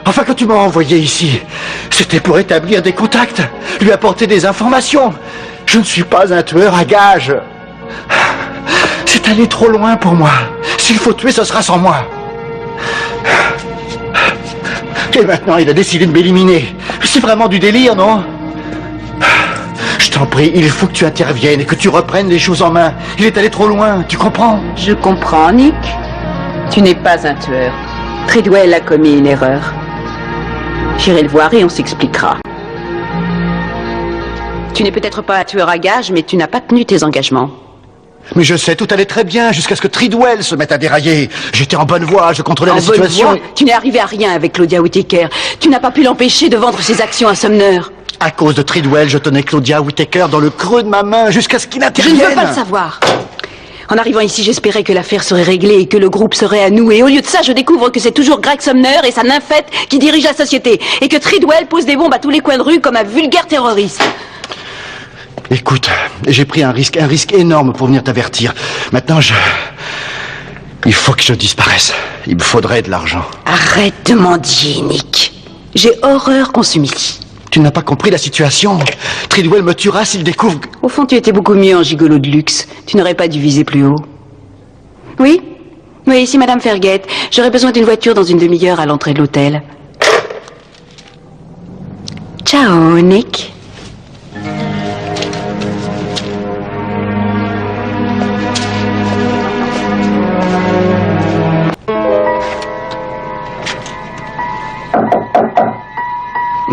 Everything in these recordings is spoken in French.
Enfin, quand tu m'as envoyé ici, c'était pour établir des contacts, lui apporter des informations. Je ne suis pas un tueur à gages. C'est allé trop loin pour moi. S'il faut tuer, ce sera sans moi. Et maintenant, il a décidé de m'éliminer. C'est vraiment du délire, non? Je t'en prie, il faut que tu interviennes et que tu reprennes les choses en main. Il est allé trop loin, tu comprends? Je comprends, Nick. Tu n'es pas un tueur. Treadwell a commis une erreur. J'irai le voir et on s'expliquera. Tu n'es peut-être pas un tueur à gages, mais tu n'as pas tenu tes engagements. Mais je sais, tout allait très bien jusqu'à ce que Treadwell se mette à dérailler. J'étais en bonne voie, je contrôlais la situation. Voie, tu n'es arrivé à rien avec Claudia Whittaker. Tu n'as pas pu l'empêcher de vendre ses actions à Sumner. À cause de Treadwell, je tenais Claudia Whittaker dans le creux de ma main jusqu'à ce qu'il intervienne. Je ne veux pas le savoir. En arrivant ici, j'espérais que l'affaire serait réglée et que le groupe serait à nous. Et au lieu de ça, je découvre que c'est toujours Greg Sumner et sa nymphette qui dirigent la société. Et que Treadwell pose des bombes à tous les coins de rue comme un vulgaire terroriste. Écoute, j'ai pris un risque énorme pour venir t'avertir. Maintenant, il faut que je disparaisse. Il me faudrait de l'argent. Arrête de mendier, Nick. J'ai horreur qu'on s'humilie. Tu n'as pas compris la situation. Treadwell me tuera s'il découvre... Au fond, tu étais beaucoup mieux en gigolo de luxe. Tu n'aurais pas dû viser plus haut. Oui? Oui, ici Madame Ferguette. J'aurais besoin d'une voiture dans une demi-heure à l'entrée de l'hôtel. Ciao, Nick.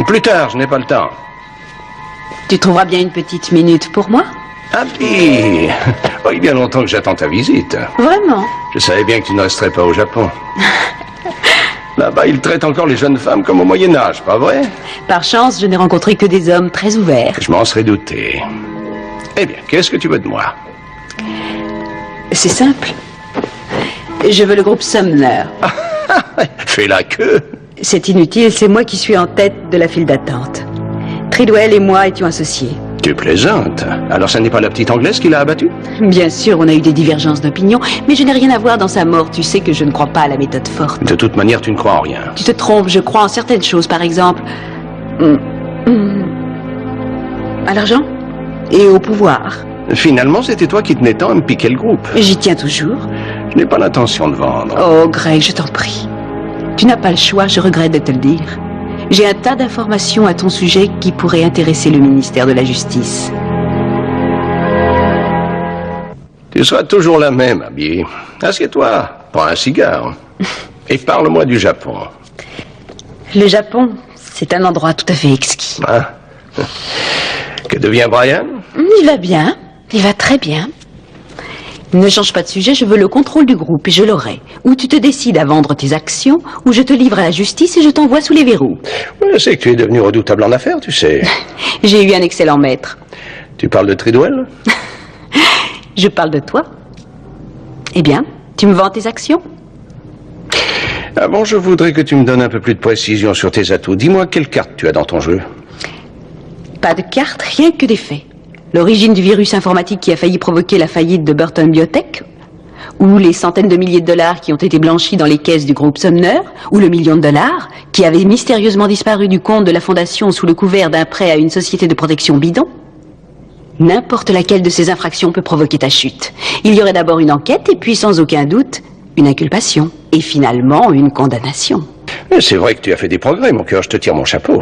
Plus tard, je n'ai pas le temps. Tu trouveras bien une petite minute pour moi? Ah oui. Oh, il y a bien longtemps que j'attends ta visite. Vraiment? Je savais bien que tu ne resterais pas au Japon. Là-bas, ils traitent encore les jeunes femmes comme au Moyen-Âge, pas vrai? Par chance, je n'ai rencontré que des hommes très ouverts. Je m'en serais douté. Eh bien, qu'est-ce que tu veux de moi? C'est simple. Je veux le groupe Sumner. Fais la queue. C'est inutile, c'est moi qui suis en tête de la file d'attente. Treadwell et moi étions associés. Tu plaisantes. Alors ça n'est pas la petite Anglaise qui l'a abattue? Bien sûr, on a eu des divergences d'opinion, mais je n'ai rien à voir dans sa mort. Tu sais que je ne crois pas à la méthode forte. De toute manière, tu ne crois en rien. Tu te trompes, je crois en certaines choses, par exemple... à l'argent et au pouvoir. Finalement, c'était toi qui tenais tant à me piquer le groupe. J'y tiens toujours. Je n'ai pas l'intention de vendre. Oh, Greg, je t'en prie. Tu n'as pas le choix, je regrette de te le dire. J'ai un tas d'informations à ton sujet qui pourraient intéresser le ministère de la Justice. Tu seras toujours la même, Abby. Assieds-toi, prends un cigare et parle-moi du Japon. Le Japon, c'est un endroit tout à fait exquis. Hein? Que devient Brian? Il va bien, il va très bien. Ne change pas de sujet, je veux le contrôle du groupe et je l'aurai. Ou tu te décides à vendre tes actions, ou je te livre à la justice et je t'envoie sous les verrous. Je sais que tu es devenu redoutable en affaires, tu sais. J'ai eu un excellent maître. Tu parles de Treadwell? Je parle de toi. Eh bien, tu me vends tes actions? Ah bon, je voudrais que tu me donnes un peu plus de précision sur tes atouts. Dis-moi quelle carte tu as dans ton jeu. Pas de carte, rien que des faits. L'origine du virus informatique qui a failli provoquer la faillite de Burton Biotech, ou les centaines de milliers de dollars qui ont été blanchis dans les caisses du groupe Sumner, ou le million de dollars qui avait mystérieusement disparu du compte de la fondation sous le couvert d'un prêt à une société de protection bidon. N'importe laquelle de ces infractions peut provoquer ta chute. Il y aurait d'abord une enquête et puis sans aucun doute une inculpation et finalement une condamnation. C'est vrai que tu as fait des progrès, mon cœur, je te tire mon chapeau.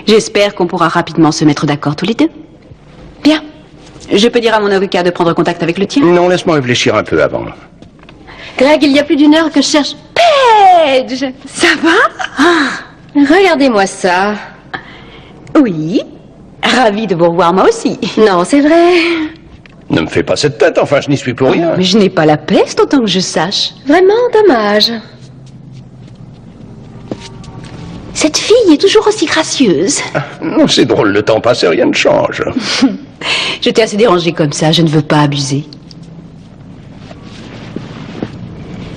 J'espère qu'on pourra rapidement se mettre d'accord tous les deux. Bien. Je peux dire à mon avocat de prendre contact avec le tien? Non, laisse-moi réfléchir un peu avant. Greg, il y a plus d'1 heure que je cherche... Paige! Ça va? Regardez-moi ça. Oui. Ravie de vous revoir moi aussi. Non, c'est vrai. Ne me fais pas cette tête, enfin, je n'y suis pour rien. Mais je n'ai pas la peste autant que je sache. Vraiment dommage. Cette fille est toujours aussi gracieuse. Non, c'est drôle, le temps passe et rien ne change. Je t'ai assez dérangé comme ça, je ne veux pas abuser.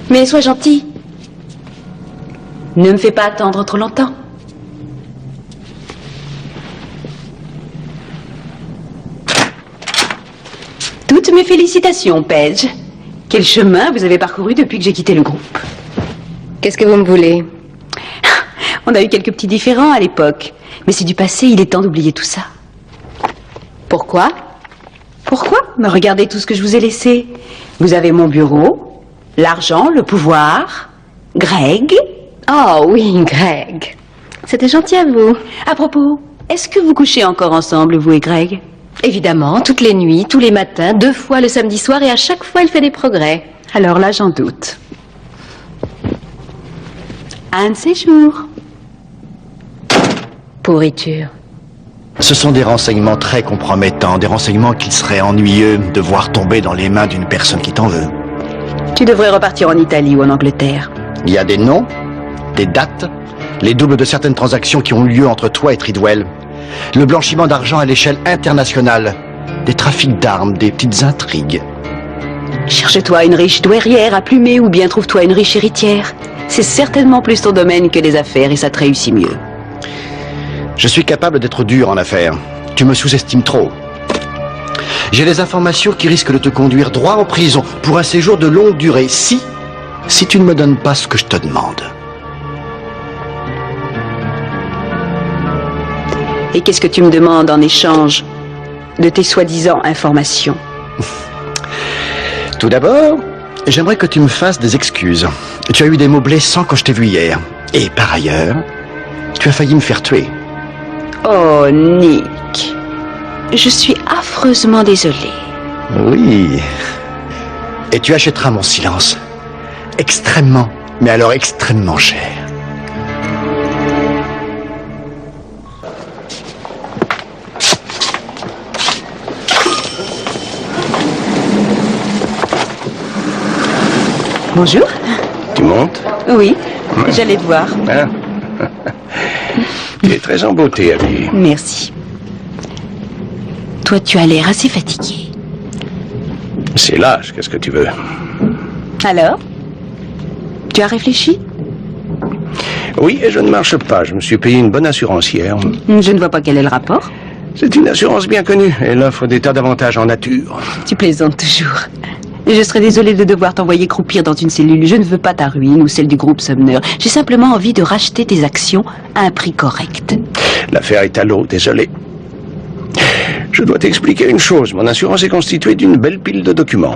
Mais sois gentil. Ne me fais pas attendre trop longtemps. Toutes mes félicitations, Paige. Quel chemin vous avez parcouru depuis que j'ai quitté le groupe. Qu'est-ce que vous me voulez? On a eu quelques petits différends à l'époque. Mais c'est du passé, il est temps d'oublier tout ça. Pourquoi? Pourquoi? Mais regardez tout ce que je vous ai laissé. Vous avez mon bureau, l'argent, le pouvoir, Greg. Oh oui, Greg. C'était gentil à vous. À propos, est-ce que vous couchez encore ensemble, vous et Greg? Évidemment, toutes les nuits, tous les matins, 2 fois le samedi soir et à chaque fois il fait des progrès. Alors là, j'en doute. Un de ces jours. Pourriture. Ce sont des renseignements très compromettants, des renseignements qu'il serait ennuyeux de voir tomber dans les mains d'une personne qui t'en veut. Tu devrais repartir en Italie ou en Angleterre. Il y a des noms, des dates, les doubles de certaines transactions qui ont eu lieu entre toi et Tridwell, le blanchiment d'argent à l'échelle internationale, des trafics d'armes, des petites intrigues. Cherche-toi une riche douairière à plumer ou bien trouve-toi une riche héritière. C'est certainement plus ton domaine que les affaires et ça te réussit mieux. Je suis capable d'être dur en affaires. Tu me sous-estimes trop. J'ai des informations qui risquent de te conduire droit en prison pour un séjour de longue durée si tu ne me donnes pas ce que je te demande. Et qu'est-ce que tu me demandes en échange de tes soi-disant informations? Tout d'abord, j'aimerais que tu me fasses des excuses. Tu as eu des mots blessants quand je t'ai vu hier. Et par ailleurs, tu as failli me faire tuer. Oh, Nick. Je suis affreusement désolée. Oui. Et tu achèteras mon silence. Extrêmement, mais alors extrêmement cher. Bonjour. Tu montes? Oui, j'allais te voir. Hein? Tu es très en beauté, Abby. Merci. Toi, tu as l'air assez fatigué. C'est l'âge, qu'est-ce que tu veux? Alors? Tu as réfléchi? Oui, et je ne marche pas. Je me suis payé une bonne assurance hier. Je ne vois pas quel est le rapport. C'est une assurance bien connue. Elle offre des tas d'avantages en nature. Tu plaisantes toujours. Je serais désolée de devoir t'envoyer croupir dans une cellule. Je ne veux pas ta ruine ou celle du groupe Sumner. J'ai simplement envie de racheter tes actions à un prix correct. L'affaire est à l'eau, désolé. Je dois t'expliquer une chose. Mon assurance est constituée d'une belle pile de documents.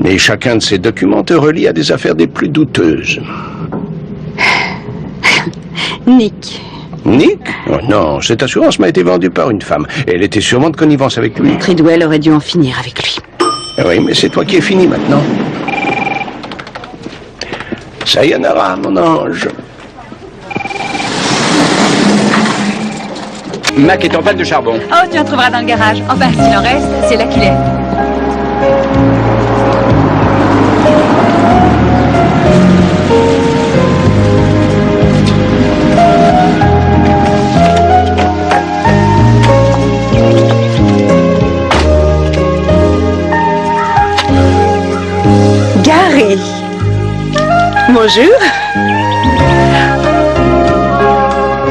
Et chacun de ces documents te relie à des affaires des plus douteuses. Nick. Nick? Oh non, cette assurance m'a été vendue par une femme. Elle était sûrement de connivence avec lui. Tridwell aurait dû en finir avec lui. Oui, mais c'est toi qui es fini maintenant. Sayonara, mon ange. Mac est en panne de charbon. Oh, tu en trouveras dans le garage. Enfin, s'il en reste, c'est là qu'il est. Gary. Bonjour.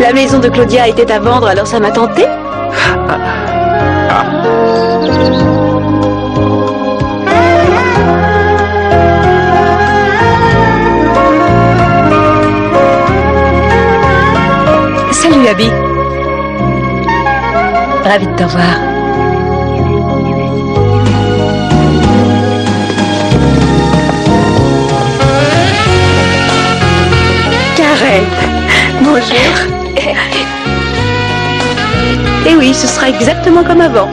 La maison de Claudia était à vendre, alors ça m'a tenté. Salut Abby. Ravie de te revoir. Karen. Bonjour. Et oui, ce sera exactement comme avant.